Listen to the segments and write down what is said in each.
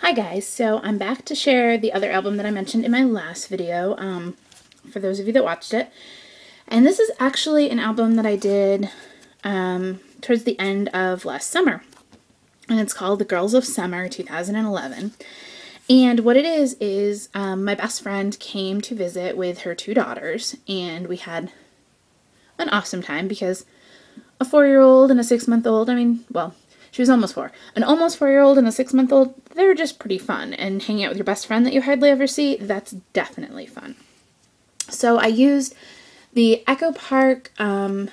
Hi guys, so I'm back to share the other album that I mentioned in my last video, for those of you that watched it. And this is actually an album that I did towards the end of last summer. And it's called The Girls of Summer 2011. And what it is my best friend came to visit with her two daughters, and we had an awesome time because a 4-year-old and a 6-month-old, she was almost 4. An almost 4-year-old and a 6-month-old, they're just pretty fun. And hanging out with your best friend that you hardly ever see, that's definitely fun. So I used the Echo Park, the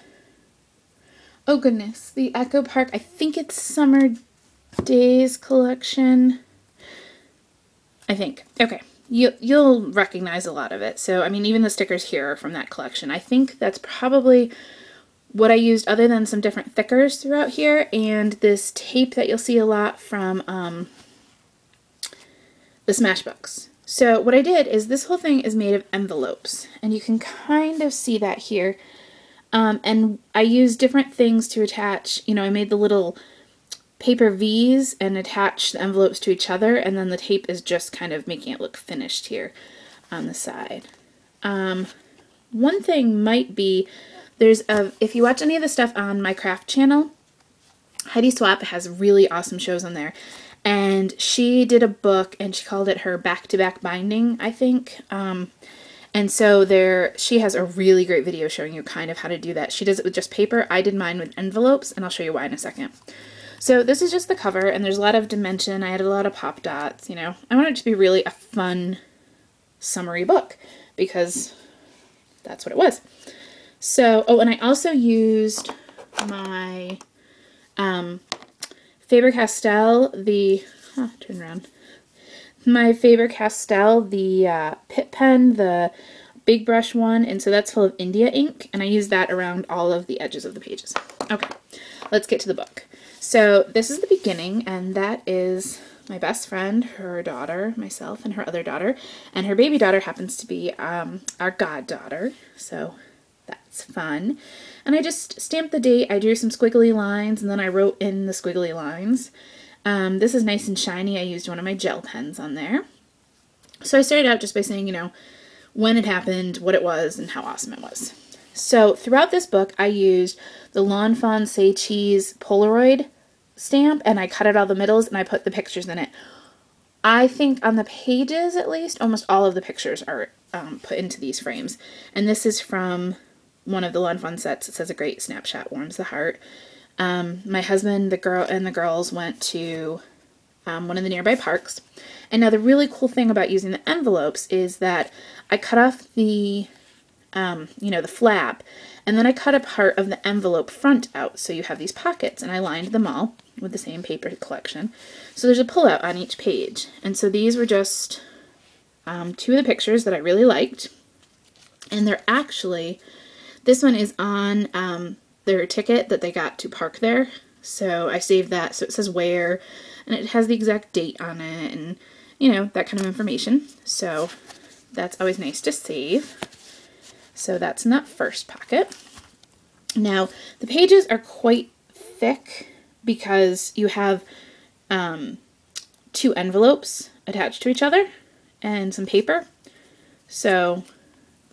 Echo Park, I think it's Summer Days collection. I think. Okay. You'll recognize a lot of it. So, even the stickers here are from that collection. I think that's probably what I used, other than some different thickers throughout here, and this tape that you'll see a lot from the Smashbooks. So what I did is this whole thing is made of envelopes, and you can kind of see that here. And I used different things to attach, I made the little paper V's and attach the envelopes to each other, and then the tape is just kind of making it look finished here on the side. One thing might be, if you watch any of the stuff on my craft channel, Heidi Swap has really awesome shows on there. And she did a book, and she called it her back-to-back binding, I think. And so she has a really great video showing you kind of how to do that. She does it with just paper. I did mine with envelopes, and I'll show you why in a second. So this is just the cover, and there's a lot of dimension. I added a lot of pop dots, I wanted it to be really a fun, summery book, because that's what it was. So, and I also used my Faber-Castell, my Faber-Castell, the Pit Pen, the big brush one, and so that's full of India ink, and I used that around all of the edges of the pages. Okay, let's get to the book. So this is the beginning, and that is my best friend, her daughter, myself, and her other daughter, and her baby daughter happens to be our goddaughter, so that's fun. And I just stamped the date, I drew some squiggly lines, and then I wrote in the squiggly lines. This is nice and shiny. I used one of my gel pens on there. So I started out just by saying, when it happened, what it was, and how awesome it was. So throughout this book, I used the Lawn Fawn Say Cheese Polaroid stamp, and I cut out all the middles, and I put the pictures in it. I think on the pages, at least, almost all of the pictures are put into these frames. And this is from one of the Lawn Fawn sets. It says, "A great snapshot warms the heart." My husband, the girls went to one of the nearby parks. And now the really cool thing about using the envelopes is that I cut off the the flap, and then I cut a part of the envelope front out, so you have these pockets, and I lined them all with the same paper collection. So there's a pullout on each page, and so these were just two of the pictures that I really liked, and they're actually, this one is on their ticket that they got to park there, so I saved that, so it says where, and it has the exact date on it, and that kind of information, so that's always nice to save. So that's in that first pocket. Now, the pages are quite thick because you have 2 envelopes attached to each other and some paper. So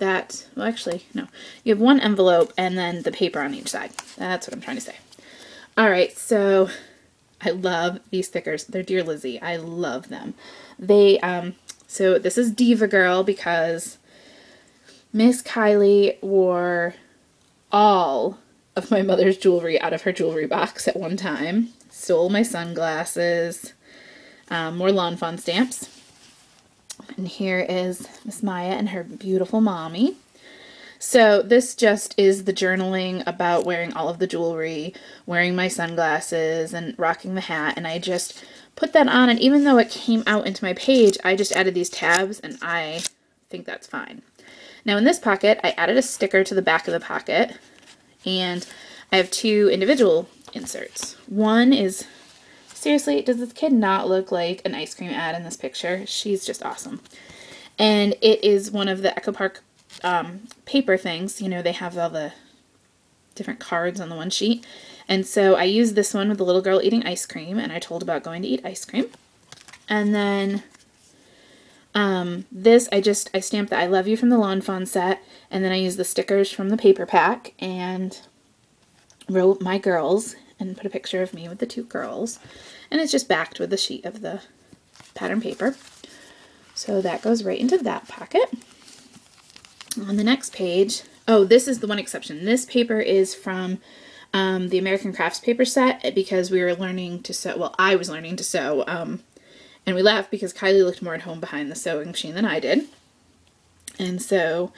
that, well, actually, no. You have 1 envelope and then the paper on each side. That's what I'm trying to say. All right, so I love these stickers. They're Dear Lizzie. I love them. So this is Diva Girl because Miss Kylie wore all of my mother's jewelry out of her jewelry box at one time. Stole my sunglasses, more Lawn Fawn stamps. And here is Miss Maya and her beautiful mommy. So this just is the journaling about wearing all of the jewelry, wearing my sunglasses, and rocking the hat. And I just put that on, and even though it came out into my page, I just added these tabs, and I think that's fine. Now in this pocket, I added a sticker to the back of the pocket, and I have 2 individual inserts. One is, seriously, does this kid not look like an ice cream ad in this picture? She's just awesome. And it is one of the Echo Park paper things. They have all the different cards on the one sheet. And so I used this one with the little girl eating ice cream, and I told about going to eat ice cream. And then this, I stamped the I Love You from the Lawn Fawn set, and then I used the stickers from the paper pack and wrote My Girls and put a picture of me with the 2 girls. And it's just backed with a sheet of the pattern paper. So that goes right into that pocket. On the next page, oh, this is the one exception. This paper is from the American Crafts paper set because we were learning to sew. Well, I was learning to sew. And we laughed because Kylie looked more at home behind the sewing machine than I did. And so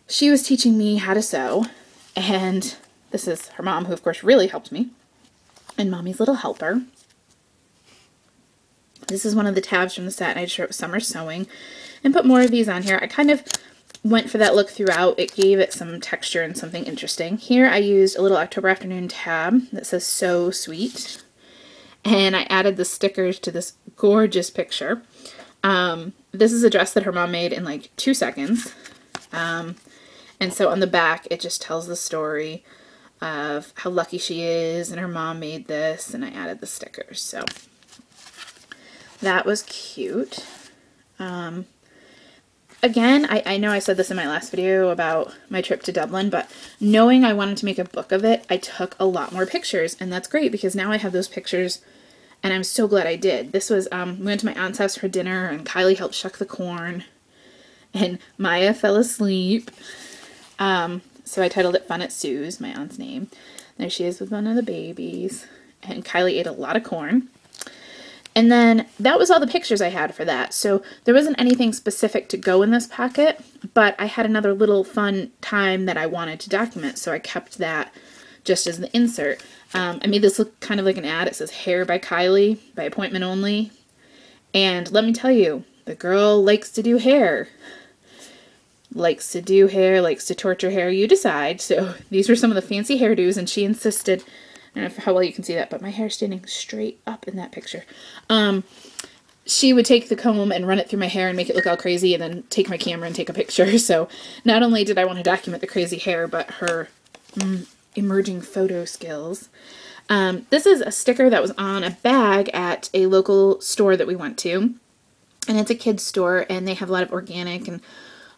she was teaching me how to sew. And this is her mom, who of course really helped me. And Mommy's Little Helper. This is one of the tabs from the set, and I just wrote Summer Sewing and put more of these on here. I kind of went for that look throughout. It gave it some texture and something interesting. Here I used a little October Afternoon tab that says So Sweet. And I added the stickers to this gorgeous picture. This is a dress that her mom made in like 2 seconds. And so on the back, it just tells the story of how lucky she is and her mom made this, and I added the stickers. So that was cute. Again, I know I said this in my last video about my trip to Dublin, but knowing I wanted to make a book of it, I took a lot more pictures, and that's great because now I have those pictures, and I'm so glad I did. This was, we went to my aunt's house for dinner, and Kylie helped shuck the corn, and Maya fell asleep. So I titled it Fun at Sue's, my aunt's name. There she is with one of the babies, and Kylie ate a lot of corn. And then that was all the pictures I had for that. So there wasn't anything specific to go in this pocket, but I had another little fun time that I wanted to document, so I kept that just as the insert. I made this look kind of like an ad. It says Hair by Kylie, by appointment only. And let me tell you, the girl likes to do hair. Likes to do hair, likes to torture hair, you decide. So these were some of the fancy hairdos, and she insisted, I don't know how well you can see that, but my hair is standing straight up in that picture. She would take the comb and run it through my hair and make it look all crazy, and then take my camera and take a picture. So not only did I want to document the crazy hair, but her emerging photo skills. This is a sticker that was on a bag at a local store that we went to. And it's a kid's store, and they have a lot of organic and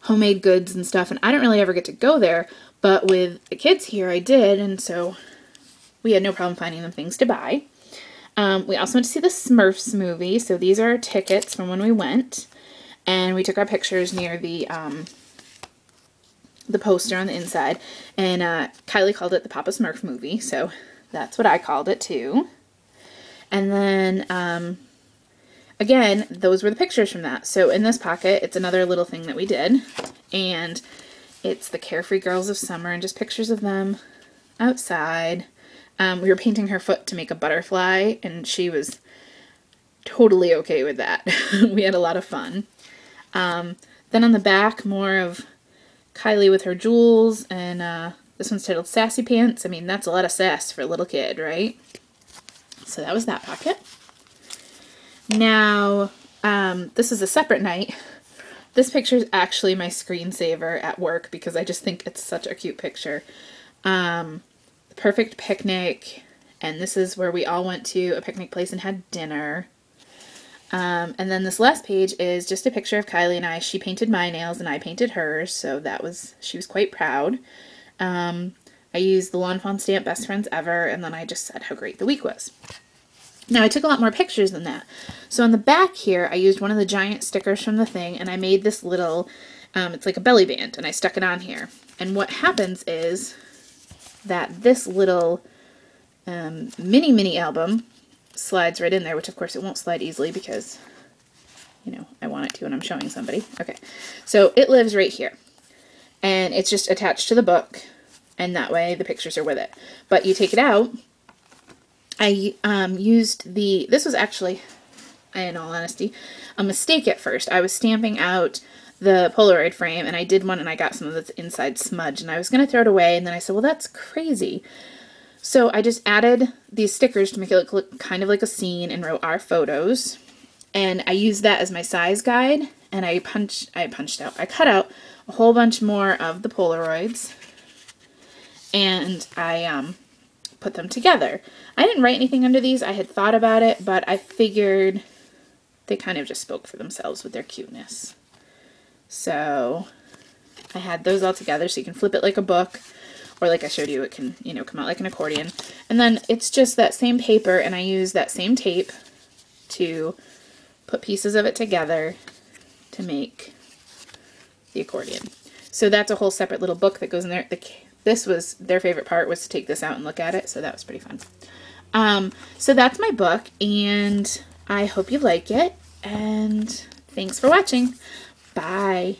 homemade goods and stuff. And I don't really ever get to go there, but with the kids here, I did. And so we had no problem finding them things to buy. We also went to see the Smurfs movie. So these are our tickets from when we went. And we took our pictures near the poster on the inside. And Kylie called it the Papa Smurf movie. So that's what I called it too. And then, again, those were the pictures from that. So in this pocket, it's another little thing that we did. And it's the Carefree Girls of Summer and just pictures of them outside. We were painting her foot to make a butterfly, and she was totally okay with that. We had a lot of fun. Then on the back, more of Kylie with her jewels, and this one's titled Sassy Pants. I mean, that's a lot of sass for a little kid, right? So that was that pocket. Now, this is a separate night. This picture is actually my screensaver at work because I just think it's such a cute picture. Perfect picnic, and this is where we all went to a picnic place and had dinner. And then this last page is just a picture of Kylie and I. She painted my nails and I painted hers, so she was quite proud. I used the Lawn Fawn stamp Best Friends Ever, and then I just said how great the week was. Now, I took a lot more pictures than that. So on the back here, I used one of the giant stickers from the thing, and I made this little, it's like a belly band, and I stuck it on here. And what happens is that this little mini album slides right in there, which of course it won't slide easily because, you know, I want it to and I'm showing somebody. Okay, so it lives right here. And it's just attached to the book, and that way the pictures are with it. But you take it out. I used this was actually, in all honesty, a mistake at first. I was stamping out the Polaroid frame, and I did one, and I got some of this inside smudge, and I was going to throw it away, and then I said, well, that's crazy. So I just added these stickers to make it look kind of like a scene and wrote our photos, and I used that as my size guide, and I cut out a whole bunch more of the Polaroids, and I put them together. I didn't write anything under these. I had thought about it, but I figured they kind of just spoke for themselves with their cuteness. So I had those all together, so you can flip it like a book, or like I showed you, it can, you know, come out like an accordion. And then it's just that same paper, and I use that same tape to put pieces of it together to make the accordion. So that's a whole separate little book that goes in there. This was their favorite part, was to take this out and look at it, so that was pretty fun. So that's my book, and I hope you like it, and thanks for watching. Bye.